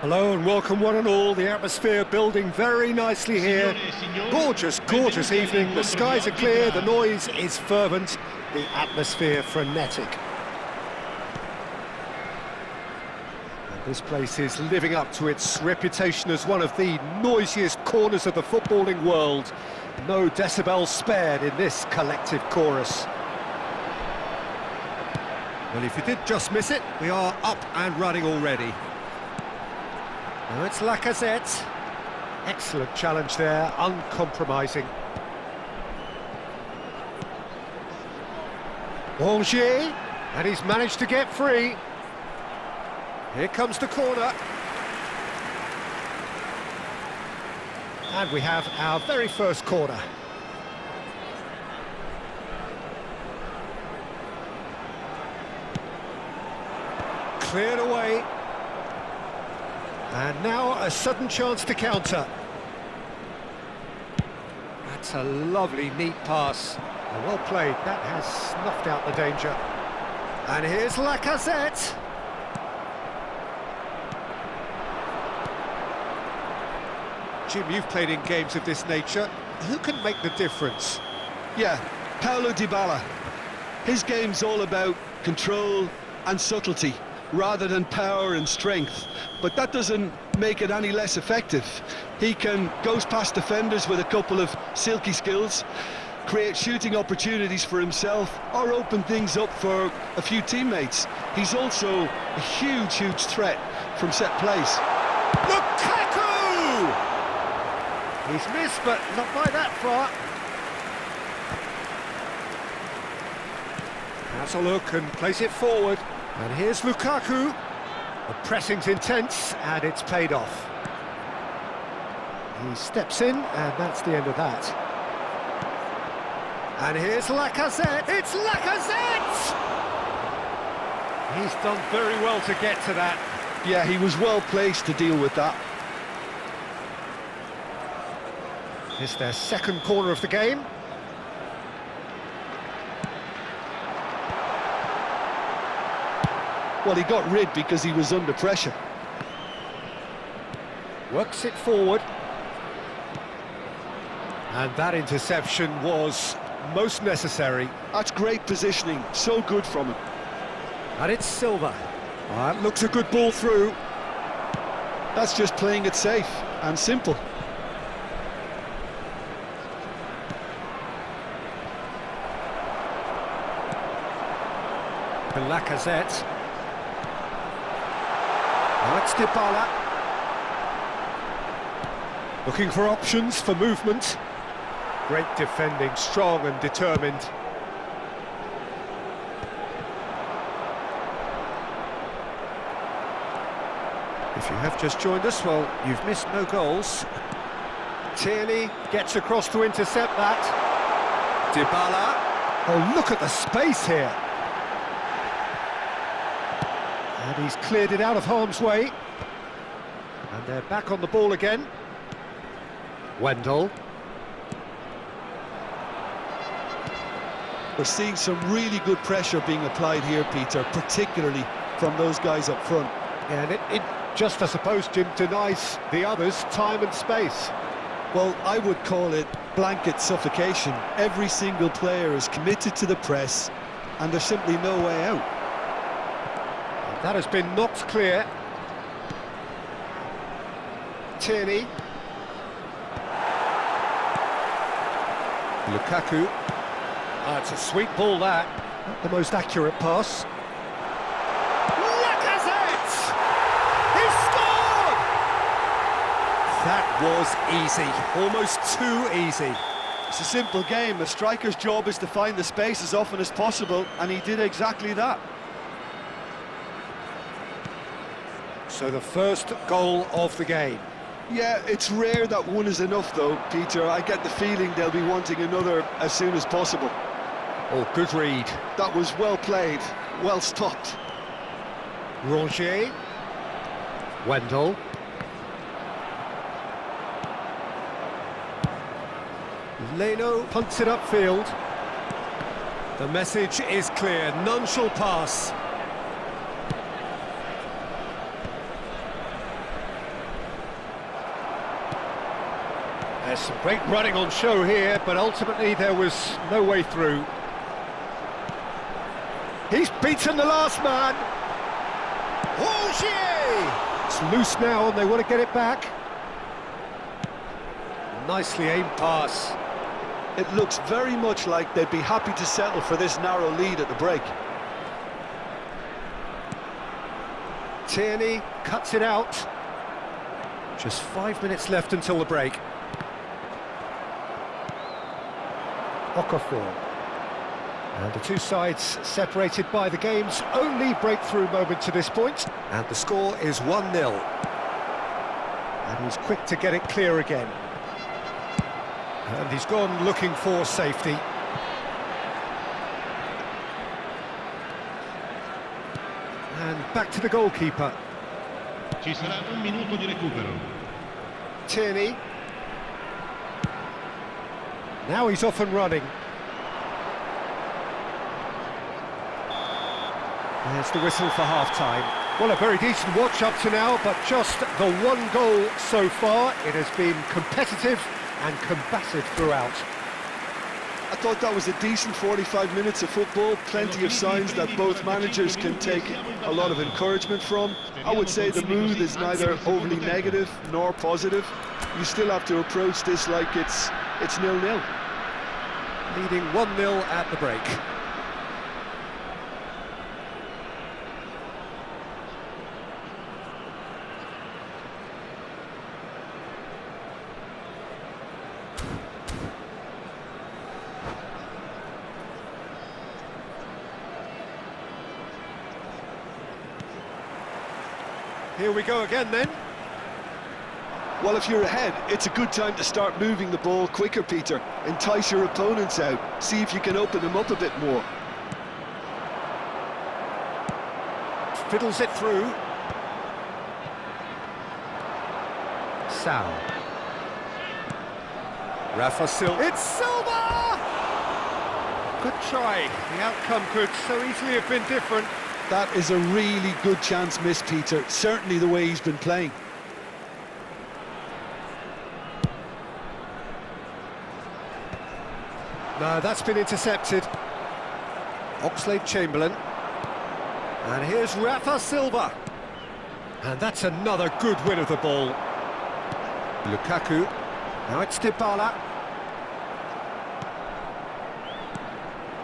Hello and welcome one and all. The atmosphere building very nicely here. Gorgeous, gorgeous evening. The skies are clear, the noise is fervent, the atmosphere frenetic. And this place is living up to its reputation as one of the noisiest corners of the footballing world. No decibels spared in this collective chorus. Well, if you did just miss it, we are up and running already. Now it's Lacazette. Excellent challenge there, uncompromising. Rongier, and he's managed to get free. Here comes the corner. And we have our very first corner. Cleared away. And now a sudden chance to counter. That's a lovely, neat pass. Well played, that has snuffed out the danger. And here's Lacazette. Jim, you've played in games of this nature. Who can make the difference? Yeah, Paulo Dybala. His game's all about control and subtlety, rather than power and strength, but that doesn't make it any less effective. He can goes past defenders with a couple of silky skills, create shooting opportunities for himself, or open things up for a few teammates. He's also a huge threat from set plays. Lukaku! He's missed, but not by that far. Has a look and plays it forward. And here's Lukaku. The pressing's intense, and it's paid off. He steps in, and that's the end of that. And here's Lacazette. It's Lacazette! He's done very well to get to that. Yeah, he was well placed to deal with that. It's their second corner of the game. Well, he got rid because he was under pressure. Works it forward. And that interception was most necessary. That's great positioning, so good from him. And it's Silva. That looks a good ball through. That's just playing it safe and simple. And Lacazette. Now it's Dybala. Looking for options for movement. Great defending, strong and determined. If you have just joined us, well, you've missed no goals. Tierney gets across to intercept that. Dybala. Oh, look at the space here. And he's cleared it out of harm's way. And they're back on the ball again. Wendell. We're seeing some really good pressure being applied here, Peter, particularly from those guys up front. And it just, I suppose, Jim, denies the others time and space. Well, I would call it blanket suffocation. Every single player is committed to the press, and there's simply no way out. That has been knocked clear. Tierney. Lukaku. It's a sweet ball, that. Not the most accurate pass. Lacazette! He scored! That was easy. Almost too easy. It's a simple game. A striker's job is to find the space as often as possible, and he did exactly that. So the first goal of the game. Yeah, it's rare that one is enough though, Peter. I get the feeling they'll be wanting another as soon as possible. Oh, good read. That was well played, well stopped. Rongier. Wendell. Leno punts it upfield. The message is clear, none shall pass. There's some great running on show here, but ultimately there was no way through. He's beaten the last man. Ogier! It's loose now and they want to get it back. Nicely aimed pass. It looks very much like they'd be happy to settle for this narrow lead at the break. Tierney cuts it out. Just 5 minutes left until the break. Okafor. And the two sides separated by the game's only breakthrough moment to this point. And the score is 1-0. And he's quick to get it clear again. And he's gone looking for safety. And back to the goalkeeper. Ci sarà un minuto di recupero. Tierney. Now he's off and running. There's the whistle for half-time. Well, a very decent watch up to now, but just the one goal so far. It has been competitive and combative throughout. I thought that was a decent 45 minutes of football, plenty of signs that both managers can take a lot of encouragement from. I would say the mood is neither overly negative nor positive. You still have to approach this like it's 0-0. Leading 1-0 at the break. Here we go again then. Well, if you're ahead, it's a good time to start moving the ball quicker, Peter. Entice your opponents out. See if you can open them up a bit more. Fiddles it through. Sal. Rafa Silva. It's Silva! Good try. The outcome could so easily have been different. That is a really good chance missed, Peter. Certainly the way he's been playing. No, that's been intercepted. Oxlade-Chamberlain. And here's Rafa Silva. And that's another good win of the ball. Lukaku. Now it's Dybala.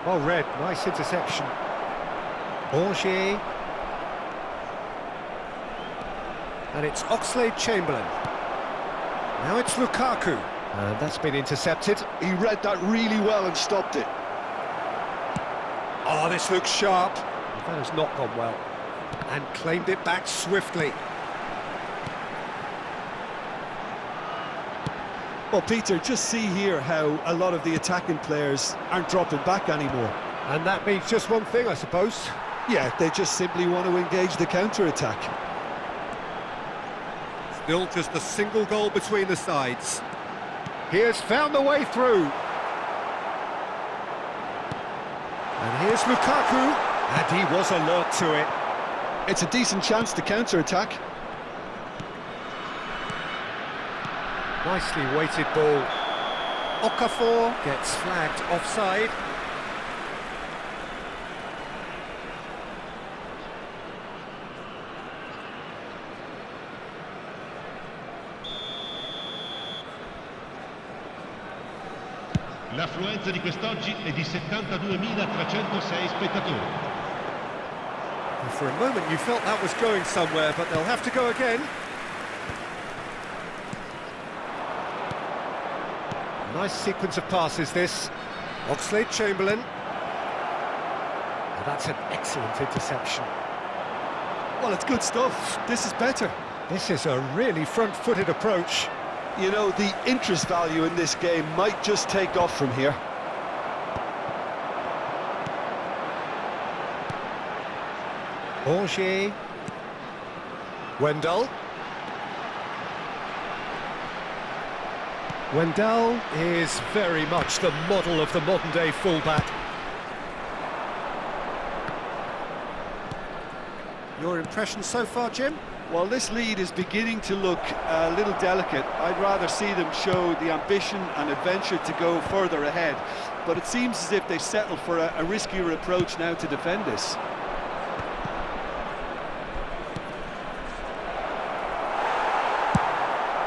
Well read, nice interception. Ogier. And it's Oxlade-Chamberlain. Now it's Lukaku. And that's been intercepted. He read that really well and stopped it. Oh, this looks sharp. That has not gone well. And claimed it back swiftly. Well, Peter, just see here how a lot of the attacking players aren't dropping back anymore. And that means just one thing, I suppose. Yeah, they just simply want to engage the counter-attack. Still just a single goal between the sides. He has found the way through. And here's Lukaku. And he was alert to it. It's a decent chance to counter-attack. Nicely weighted ball. Okafor gets flagged offside. L'affluenza di quest'oggi è di 72.306 spettatori. For a moment you felt that was going somewhere, but they'll have to go again. Nice sequence of passes this. Oxlade-Chamberlain. And that's an excellent interception. Well, it's good stuff. This is better. This is a really front-footed approach. You know, the interest value in this game might just take off from here. Ogier. Wendell. Wendell is very much the model of the modern-day fullback. Your impression so far, Jim? Well, this lead is beginning to look a little delicate. I'd rather see them show the ambition and adventure to go further ahead. But it seems as if they settled for a riskier approach now to defend this.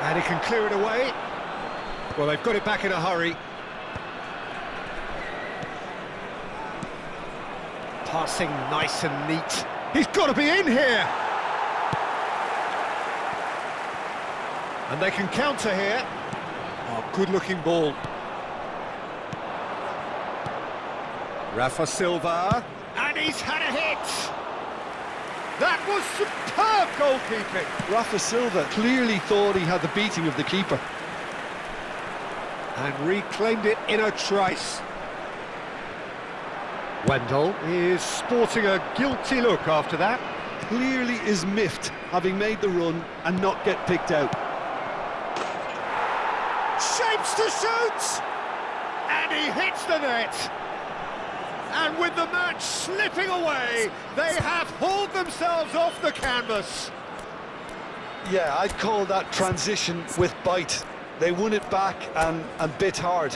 And he can clear it away. Well, they've got it back in a hurry. Passing nice and neat. He's got to be in here! And they can counter here. Oh, good-looking ball. Rafa Silva. And he's had a hit! That was superb goalkeeping! Rafa Silva clearly thought he had the beating of the keeper. And reclaimed it in a trice. Wendell is sporting a guilty look after that. Clearly is miffed, having made the run and not get picked out. Shapes to shoot! And he hits the net! And with the match slipping away, they have hauled themselves off the canvas. Yeah, I'd call that transition with bite. They won it back and bit hard.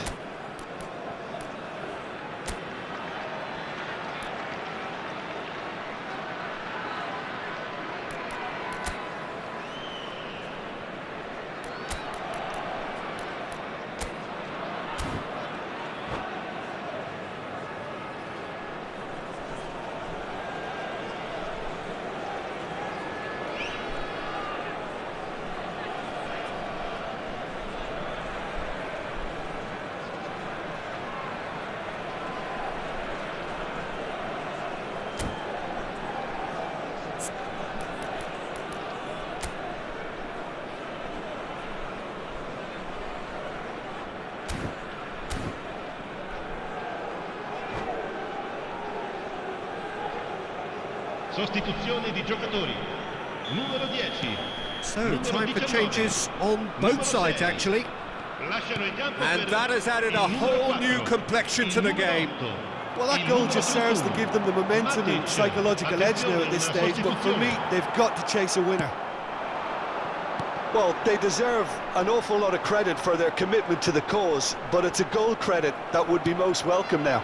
Sostituzione di giocatori. Numero 10. So, time for changes on both sides, actually. And that has added a whole new complexion to the game. Well, that goal just serves to give them the momentum and psychological edge now at this stage, but for me, they've got to chase a winner. Well, they deserve an awful lot of credit for their commitment to the cause, but it's a goal credit that would be most welcome now.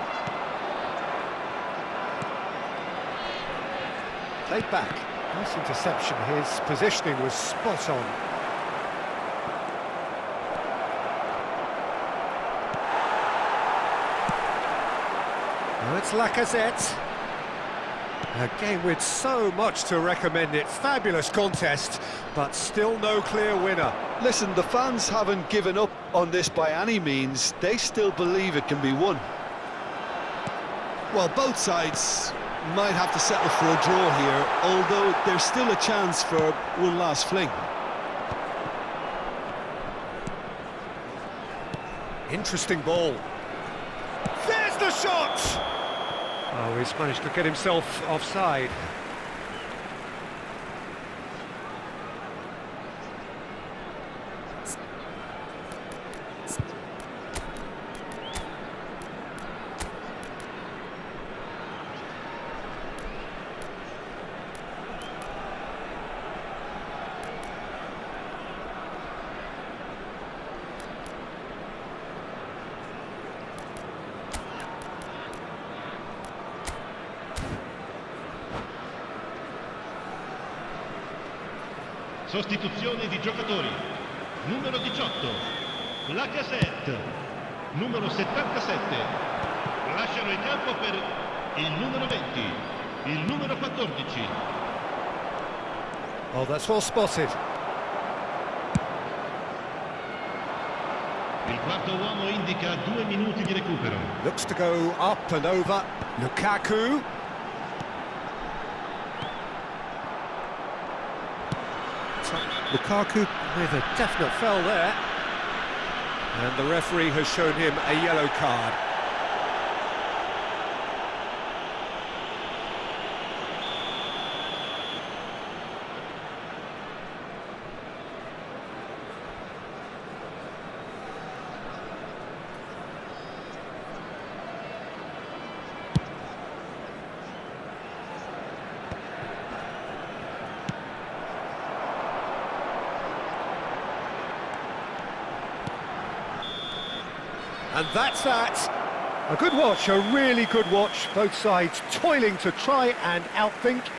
Played back. Nice interception. His positioning was spot on. Now it's Lacazette. A game with so much to recommend it. Fabulous contest, but still no clear winner. Listen, the fans haven't given up on this by any means. They still believe it can be won. Well, both sides might have to settle for a draw here, although there's still a chance for one last fling. Interesting ball. There's the shot! Oh, he's managed to get himself offside. Sostituzione di giocatori. Numero 18. Lacazette. Numero 77. Lasciano il campo per il numero 20. Il numero 14. Oh, that's well spotted. Il quarto uomo indica 2 minuti di recupero. Looks to go up and over. Lukaku. Lukaku with a definite foul there. And the referee has shown him a yellow card. And that's that. A good watch, a really good watch. Both sides toiling to try and outthink